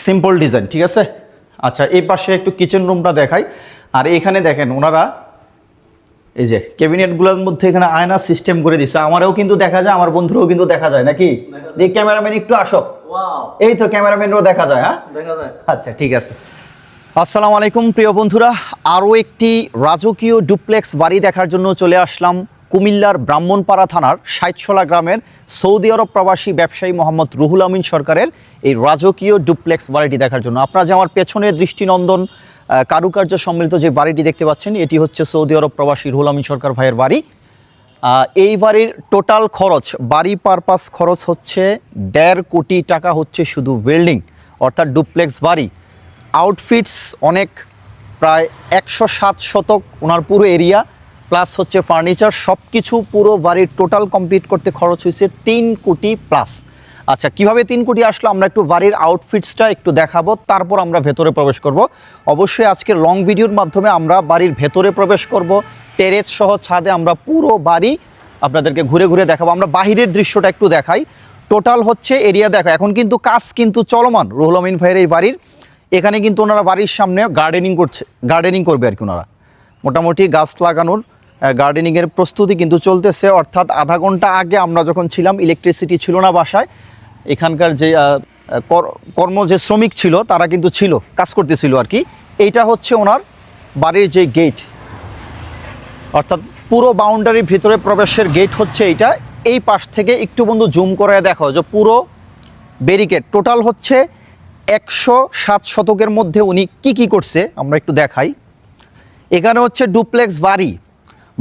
Simple design, ঠিক আছে। আচ্ছা, এই পাশে একটু কিচেন রুমটা দেখাই। আর এখানে দেখেন ওনারা এই যে ক্যাবিনেটগুলোর মধ্যে এখানে আয়না সিস্টেম করে দিচ্ছে। আমারও কিন্তু দেখা যায়, আমার বন্ধুরাও কিন্তু দেখা যায়, নাকি? এই ক্যামেরাম্যান একটু আসো। এই তো ক্যামেরাম্যানও দেখা যায়। হ্যাঁ, দেখা যায়। আচ্ছা, ঠিক আছে। আসসালামু আলাইকুম প্রিয় বন্ধুরা, আরও একটি রাজকীয় ডুপ্লেক্স বাড়ি দেখার জন্য চলে আসলাম কুমিল্লার ব্রাহ্মণপাড়া থানার সাইটশোলা গ্রামের সৌদি আরব প্রবাসী ব্যবসায়ী মোহাম্মদ রুহুল আমিন সরকারের এই রাজকীয় ডুপ্লেক্স বাড়িটি দেখার জন্য। আপনারা যে আমার পেছনে দৃষ্টিনন্দন কারুকার্য সম্মিলিত যে বাড়িটি দেখতে পাচ্ছেন, এটি হচ্ছে সৌদি আরব প্রবাসী রুহুল আমিন সরকার ভাইয়ের বাড়ি। এই বাড়ির টোটাল খরচ, বাড়ি পারপাস খরচ হচ্ছে 1.5 কোটি টাকা হচ্ছে শুধু বিল্ডিং, অর্থাৎ ডুপ্লেক্স বাড়ি। আউটফিটস অনেক, প্রায় 107 শতক ওনার পুরো এরিয়া, প্লাস হচ্ছে ফার্নিচার, সব কিছু পুরো বাড়ির টোটাল কমপ্লিট করতে খরচ হয়েছে 3 কোটি প্লাস। আচ্ছা, কিভাবে 3 কোটি আসলো আমরা একটু বাড়ির আউটফিটসটা একটু দেখাবো, তারপর আমরা ভেতরে প্রবেশ করব। অবশ্যই আজকের লং ভিডিওর মাধ্যমে আমরা বাড়ির ভেতরে প্রবেশ করব, টেরেস সহ ছাদে আমরা পুরো বাড়ি আপনাদেরকে ঘুরে ঘুরে দেখাবো। আমরা বাহিরের দৃশ্যটা একটু দেখাই। টোটাল হচ্ছে এরিয়া দেখো, এখন কিন্তু কাজ কিন্তু চলমান রুহুল আমিন ভাইয়ের এই বাড়ির। এখানে কিন্তু ওনারা বাড়ির সামনে গার্ডেনিং করবে আর কি। ওনারা মোটামুটি গাছ লাগানোর গার্ডেনিংয়ের প্রস্তুতি কিন্তু চলতেছে। অর্থাৎ আধা ঘন্টা আগে আমরা যখন ছিলাম, ইলেকট্রিসিটি ছিল না বাসায়। এখানকার যে কর্ম যে শ্রমিক ছিল তারা কিন্তু ছিল, কাজ করতেছিল আর কি। এইটা হচ্ছে ওনার বাড়ির যে গেট, অর্থাৎ পুরো বাউন্ডারির ভিতরে প্রবেশের গেট হচ্ছে এইটা। এই পাশ থেকে একটু বন্ধু জুম করে দেখো যে পুরো ব্যারিকেড টোটাল হচ্ছে 107 শতকের মধ্যে উনি কি করছে আমরা একটু দেখাই। এখানে হচ্ছে ডুপ্লেক্স বাড়ি,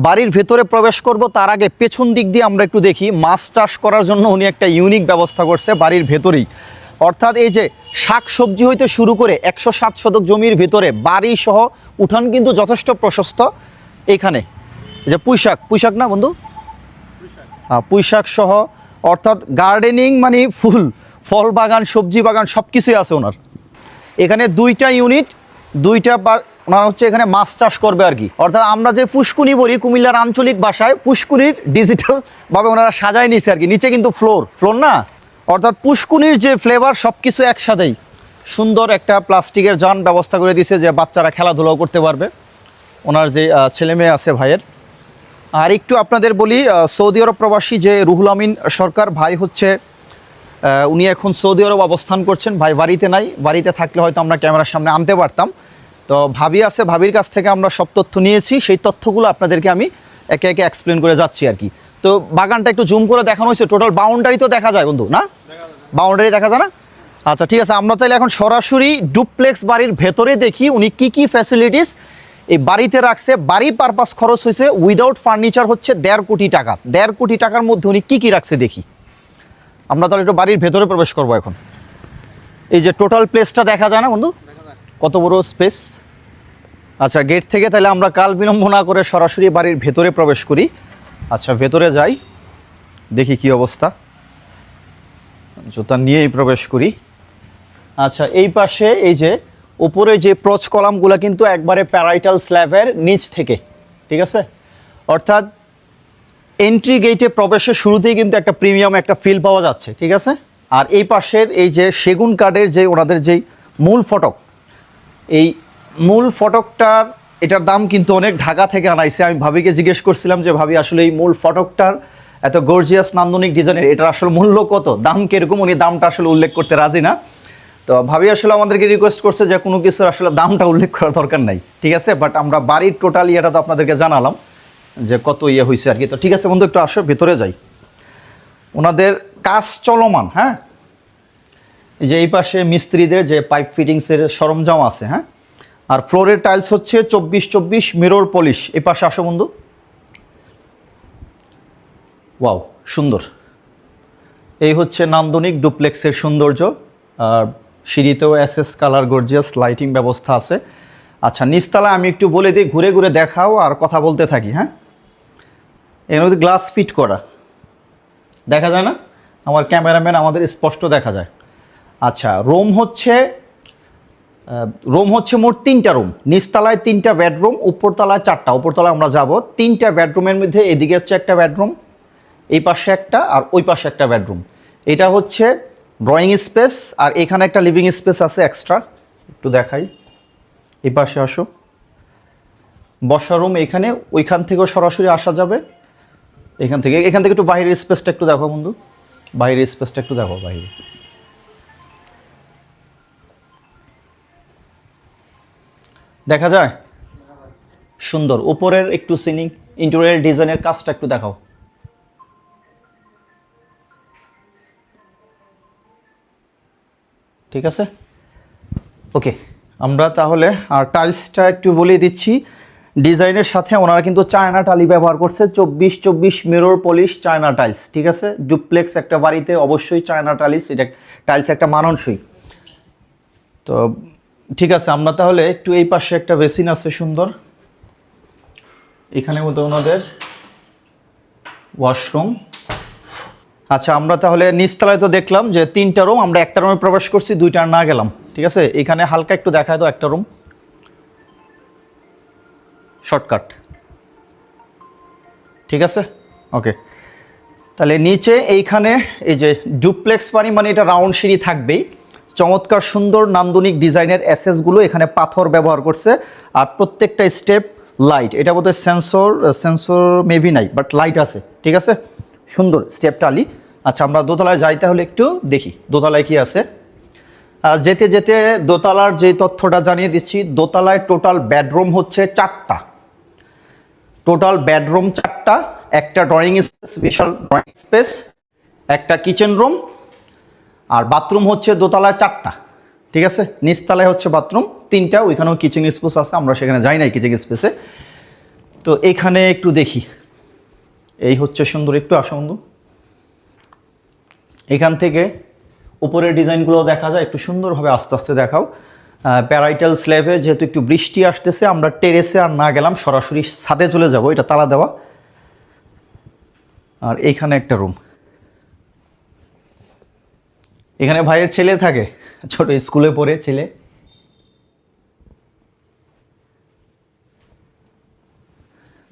বাড়ির ভেতরে প্রবেশ করব তার আগে পেছন দিক দিয়ে আমরা একটু দেখি। মাছ চাষ করার জন্য উনি একটা ইউনিক ব্যবস্থা করছে বাড়ির ভেতরেই। অর্থাৎ এই যে শাক সবজি হইতে শুরু করে 107 শতক জমির ভিতরে বাড়ি সহ উঠান কিন্তু যথেষ্ট প্রশস্ত। এখানে যে পুঁইশাক না বন্ধু, পুঁইশাক সহ, অর্থাৎ গার্ডেনিং মানে ফল বাগান, সবজি বাগান সব কিছুই আছে ওনার। এখানে 2টা ইউনিট, 2টা ওনার হচ্ছে এখানে মাছ চাষ করবে আর কি। অর্থাৎ আমরা যে পুষ্কুনি বলি কুমিল্লার আঞ্চলিক ভাষায়, পুষ্কুনির ডিজিটালভাবে ওনারা সাজায় নিছে আর কি। নিচে কিন্তু ফ্লোর না, অর্থাৎ পুষ্কুনির যে ফ্লেভার সব কিছু একসাথেই। সুন্দর একটা প্লাস্টিকের যান ব্যবস্থা করে দিয়েছে যে বাচ্চারা খেলাধুলাও করতে পারবে, ওনার যে ছেলে মেয়ে আছে ভাইয়ের। আর একটু আপনাদের বলি, সৌদি আরব প্রবাসী যে রুহুল আমিন সরকার ভাই হচ্ছে, উনি এখন সৌদি আরব অবস্থান করছেন। ভাই বাড়িতে নাই, বাড়িতে থাকলে হয়তো আমরা ক্যামেরার সামনে আনতে পারতাম। তো ভাবি আছে, ভাবির কাছ থেকে আমরা সব তথ্য নিয়েছি, সেই তথ্যগুলো আপনাদেরকে আমি একে একে এক্সপ্লেন করে যাচ্ছি আর কি। তো বাগানটা একটু জুম করে দেখানো হয়েছে, টোটাল বাউন্ডারি তো দেখা যায় বন্ধু, না বাউন্ডারি দেখা যায় না? আচ্ছা, ঠিক আছে, আমরা তাহলে এখন সরাসরি ডুপ্লেক্স বাড়ির ভেতরে দেখি উনি কি ফ্যাসিলিটিস এই বাড়িতে রাখছে। বাড়ি পারপাস খরচ হয়েছে উইদাউট ফার্নিচার হচ্ছে 1.5 কোটি টাকা। 1.5 কোটি টাকার মধ্যে উনি কি রাখছে দেখি। আমরা তাহলে একটু বাড়ির ভেতরে প্রবেশ করবো এখন। এই যে টোটাল প্লেসটা দেখা যায় না বন্ধু, কত বড় স্পেস। আচ্ছা, গেট থেকে তাহলে আমরা কাল বিলম্ব না করে সরাসরি বাড়ির ভেতরে প্রবেশ করি। আচ্ছা, ভেতরে যাই, দেখি কি অবস্থা। জুতা নিয়েই প্রবেশ করি। আচ্ছা, এই পাশে এই যে উপরে যে প্রচ কলামগুলো কিন্তু একবারে প্যারাইটাল স্ল্যাবের নিচ থেকে, ঠিক আছে। অর্থাৎ এন্ট্রি গেটে প্রবেশের শুরুতেই কিন্তু একটা প্রিমিয়াম একটা ফিল পাওয়া যাচ্ছে, ঠিক আছে। আর এই পাশের এই যে সেগুন কাঠের যে ওনাদের যেই মূল ফটক, এই মূল ফটকটার এটার দাম কিন্তু অনেক, ঢাকা থেকে আনাইছে। আমি ভাবিকে জিজ্ঞেস করছিলাম যে ভাবি আসলে এই মূল ফটকটার এত গর্জিয়াস নান্দনিক ডিজাইনের এটার আসলে মূল্য কত, দাম কীরকম, উনি দামটা আসলে উল্লেখ করতে রাজি না। তো ভাবি আসলে আমাদেরকে রিকোয়েস্ট করছে যে কোনো কিছুর আসলে দামটা উল্লেখ করার দরকার নাই, ঠিক আছে। বাট আমরা বাড়ির টোটাল ইয়েটা তো আপনাদেরকে জানালাম যে কত ইয়ে হয়েছে আর কি। তো ঠিক আছে বন্ধু, একটু আসো ভেতরে যাই। ওনাদের কাজ চলমান, হ্যাঁ। এই যে এই পাশে মিস্ত্রিদের যে পাইপ ফিটিংসের সরঞ্জাম আছে, হ্যাঁ। আর ফ্লোরের টাইলস হচ্ছে 24/24 মিরর পলিশ। এই পাশে আসো বন্ধু। ওয়াও, সুন্দর। এই হচ্ছে নান্দনিক ডুপ্লেক্সের সৌন্দর্য। আর সিঁড়িতেও এসএস কালার গর্জিয়াস লাইটিং ব্যবস্থা আছে। আচ্ছা, নিচতলা আমি একটু বলে দিই, ঘুরে ঘুরে দেখাও আর কথা বলতে থাকি, হ্যাঁ। এর মধ্যে গ্লাস ফিট করা, দেখা যায় না? আমার ক্যামেরাম্যান আমাদের স্পষ্ট দেখা যায়। আচ্ছা, রুম হচ্ছে মোট 3টা রুম। নিচতলায় 3টা বেডরুম, উপরতলায় 4টা। উপরতলায় আমরা যাব। 3টা বেডরুমের মধ্যে এদিকে হচ্ছে একটা বেডরুম, এই পাশে একটা, আর ওই পাশে একটা বেডরুম। এটা হচ্ছে ড্রয়িং স্পেস, আর এখানে একটা লিভিং স্পেস আছে এক্সট্রা, একটু দেখাই। এই পাশে আসো, বসার রুম এখানে, ওইখান থেকেও সরাসরি আসা যাবে। এখান থেকে একটু বাইরের স্পেসটা একটু দেখো বন্ধু, বাইরের স্পেসটা একটু দেখো, বাইরে দেখা যায় সুন্দর। উপরের একটু সিলিং ইন্টেরিয়র ডিজাইনের কাজটা একটু দেখাও। ঠিক আছে, ওকে। আমরা তাহলে আর টাইলসটা একটু বলে দিচ্ছি। ডিজাইনের সাথে ওনারা কিন্তু চায়না টালি ব্যবহার করছে, 24 মিরর পলিশ চায়না টাইলস। ঠিক আছে, ডুপ্লেক্স একটা বাড়িতে অবশ্যই চায়না টাইলস, এটা টাইলস একটা মানানসই। তো ঠিক আছে, আমরা তাহলে একটু এই পাশে একটা বেসিন আছে সুন্দর, এখানে মতো ওনাদের ওয়াশরুম। আচ্ছা, আমরা তাহলে নিচতলায় তো দেখলাম যে 3টা রুম, আমরা একটা রুমে প্রবেশ করছি, 2টা না গেলাম। ঠিক আছে, এখানে হালকা একটু দেখায় দাও একটা রুম, শর্টকাট। ঠিক আছে, ওকে। তাহলে নিচে এইখানে এই যে ডুপ্লেক্স বাড়ি মানে এটা রাউন্ড সিঁড়ি থাকবেই, চমৎকার সুন্দর নান্দনিক ডিজাইনের এসএসগুলো এখানে পাথর ব্যবহার করছে, আর প্রত্যেকটা স্টেপ লাইট। এটা বোধহয় সেন্সর মেবি নাই, বাট লাইট আছে। ঠিক আছে, সুন্দর স্টেপ টালি। আচ্ছা, আমরা দোতলায় যাই তাহলে একটু দেখি দোতলায় কি আছে। যেতে যেতে দোতলার যে তথ্যটা জানিয়ে দিচ্ছি, দোতলায় টোটাল বেডরুম হচ্ছে 4টা, টোটাল বেডরুম 4টা, একটা ড্রয়িং স্পেস, বিশাল ড্রয়িং স্পেস, একটা কিচেন রুম, আর বাথরুম হচ্ছে দোতলায় 4টা। ঠিক আছে, নিচতলায় হচ্ছে বাথরুম 3টা, ওইখানেও কিচেন স্পেস আছে, আমরা সেখানে যাই নাই কিচেন স্পেসে। তো এখানে একটু দেখি, এই হচ্ছে সুন্দর, একটু আসো বন্ধু। এখান থেকে উপরের ডিজাইনগুলো দেখা যায়, একটু সুন্দরভাবে আস্তে আস্তে দেখাও। প্যারাইটাল স্ল্যাবে যেহেতু একটু বৃষ্টি আসতেছে, আমরা টেরেসে আর না গেলাম, সরাসরি ছাদে চলে যাব, এটা তালা দেওয়া। আর এইখানে একটা রুম, এখানে ভাইয়ের ছেলে থাকে, ছোট স্কুলে পড়ে ছেলে।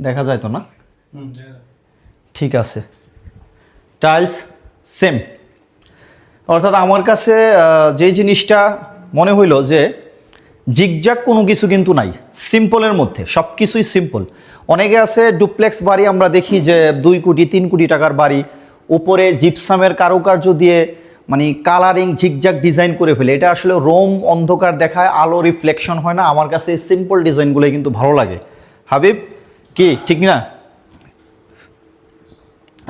দেখা যায় তো না? ঠিক আছে, টাইলস সেম। অর্থাৎ আমার কাছে যেই জিনিসটা মনে হইল যে জিগজাগ কোনো কিছু কিন্তু নাই, সিম্পলের মধ্যে সব কিছুই সিম্পল। অনেকে আছে ডুপ্লেক্স বাড়ি আমরা দেখি যে 2 কোটি 3 কোটি টাকার বাড়ি, উপরে জিপসামের কারুকার্য দিয়ে মানে কালারিং ঝিকঝাক ডিজাইন করে ফেলে, এটা আসলে রোম অন্ধকার দেখায়, আলো রিফ্লেকশন হয় না। আমার কাছে এই সিম্পল ডিজাইনগুলোই কিন্তু ভালো লাগে। হাবিব কি ঠিক না?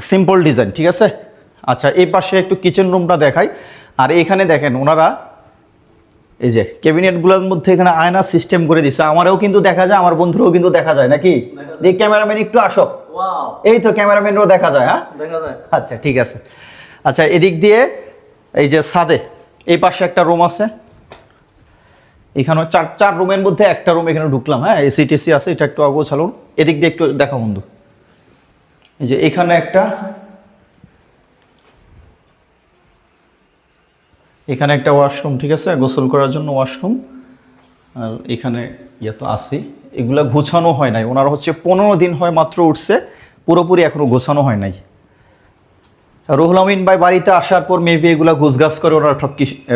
সিম্পল ডিজাইন, ঠিক আছে। আচ্ছা, এই পাশে একটু কিচেন রুমটা দেখাই। আর এখানে দেখেন ওনারা এই যে ক্যাবিনেটগুলোর মধ্যে এখানে আয়না সিস্টেম করে দিচ্ছে, আমারও কিন্তু দেখা যায়, আমার বন্ধুরাও কিন্তু দেখা যায় নাকি? এই ক্যামেরাম্যান একটু আসো, এই তো ক্যামেরাম্যানও দেখা যায়। হ্যাঁ, দেখা যায়। আচ্ছা, ঠিক আছে। আচ্ছা, এদিক দিয়ে এই যে ছাদে এই পাশে একটা রুম আছে, এখানে চার রুমের মধ্যে একটা রুম এখানে ঢুকলাম। হ্যাঁ, এসি টেসি আছে, এটা একটু অগোছালো। এদিক দিয়ে একটু দেখো বন্ধু, এই যে এখানে একটা ওয়াশরুম, ঠিক আছে, গোসল করার জন্য ওয়াশরুম। আর এখানে ইয়ে তো আছে, এগুলা গোছানো হয় নাই, ওনার হচ্ছে 15 দিন হয় মাত্র উঠছে, পুরোপুরি এখনো গোছানো হয় নাই। রুহুল আমিন ভাই বাড়িতে আসার পর মেবি এগুলা গুছগাছ করে ওনারা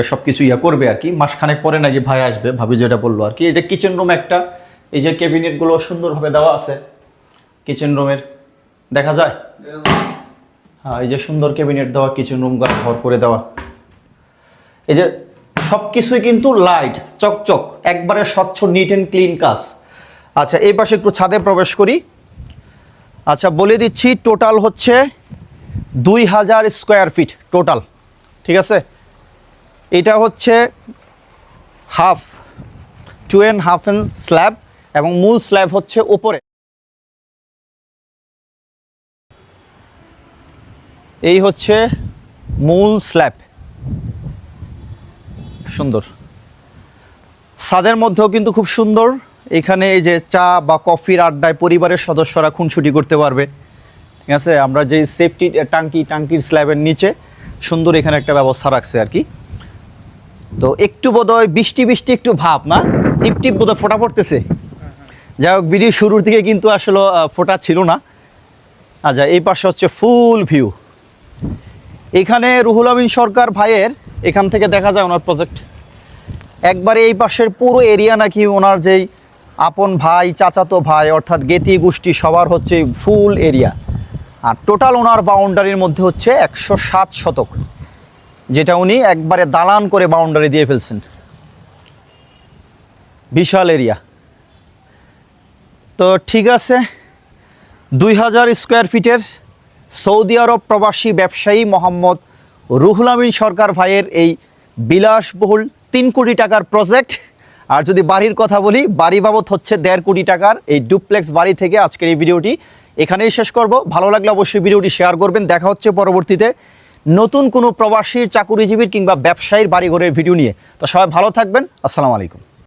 সব কিছু ইয়ে করবে আর কি। মাসখানেক পরে নাকি ভাই আসবে, ভাবি যেটা বললো আর কি। এই যে কিচেন রুম একটা, এই যে ক্যাবিনেটগুলো সুন্দরভাবে দেওয়া আছে কিচেন রুমের, দেখা যায়। হ্যাঁ, এই যে সুন্দর ক্যাবিনেট দেওয়া, কিচেন রুম ঘর করে দেওয়া, এই যে সব কিছুই কিন্তু লাইট চকচক, একবারে স্বচ্ছ নিট অ্যান্ড ক্লিন কাজ। আচ্ছা, এই পাশে একটু ছাদে প্রবেশ করি। আচ্ছা, বলে দিচ্ছি টোটাল হচ্ছে 2000 স্কোয়ার ফিট টোটাল, ঠিক আছে। এটা হচ্ছে হাফ 2.5 স্ল্যাব, এবং মূল স্ল্যাব হচ্ছে উপরে। এই হচ্ছে মূল স্ল্যাব, সুন্দর। ছাদের মধ্যেও কিন্তু খুব সুন্দর, এখানে এই যে চা বা কফির আড্ডায় পরিবারের সদস্যরা খুনসুটি করতে পারবে, ঠিক আছে। আমরা যে সেফটি টাঙ্কির স্ল্যাবের নিচে সুন্দর এখানে একটা ব্যবস্থা রাখছে আর কি। তো একটু বোধহয় বৃষ্টি একটু ভাব না, টিপ বোধহয় ফোঁটা পড়তেছে। যাই হোক, ভিডিও শুরুর দিকে কিন্তু আসলে ফোঁটা ছিল না। আচ্ছা, এই পাশে হচ্ছে ফুল ভিউ। এখানে রুহুল আমিন সরকার ভাইয়ের এখান থেকে দেখা যায় ওনার প্রজেক্ট। একবারে এই পাশের পুরো এরিয়া নাকি ওনার যেই আপন ভাই, চাচাতো ভাই অর্থাৎ গেতি গোষ্ঠী সবার হচ্ছে ফুল এরিয়া। আর টোটাল ওনার বাউন্ডারির মধ্যে হচ্ছে 107 শতক, যেটা উনি একবারে দালান করে বাউন্ডারি দিয়ে ফেলছেন। বিশাল এরিয়া। তো ঠিক আছে, 2000 স্কোয়ার ফিটের সৌদি আরব প্রবাসী ব্যবসায়ী মোহাম্মদ রুহুল আমিন সরকার ভাইয়ের এই বিলাসবহুল 3 কোটি টাকার প্রজেক্ট। আর যদি বাড়ির কথা বলি, বাড়ি বাবদ হচ্ছে 1.5 কোটি টাকার এই ডুপ্লেক্স বাড়ি থেকে আজকের এই ভিডিওটি এখানেই শেষ করব। ভালো লাগলে অবশ্যই ভিডিওটি শেয়ার করবেন। দেখা হচ্ছে পরবর্তীতে নতুন কোনো প্রবাসীর, চাকুরিজীবীর কিংবা ব্যবসায়ীর বাড়িঘরের ভিডিও নিয়ে। তো সবাই ভালো থাকবেন। আসসালামু আলাইকুম।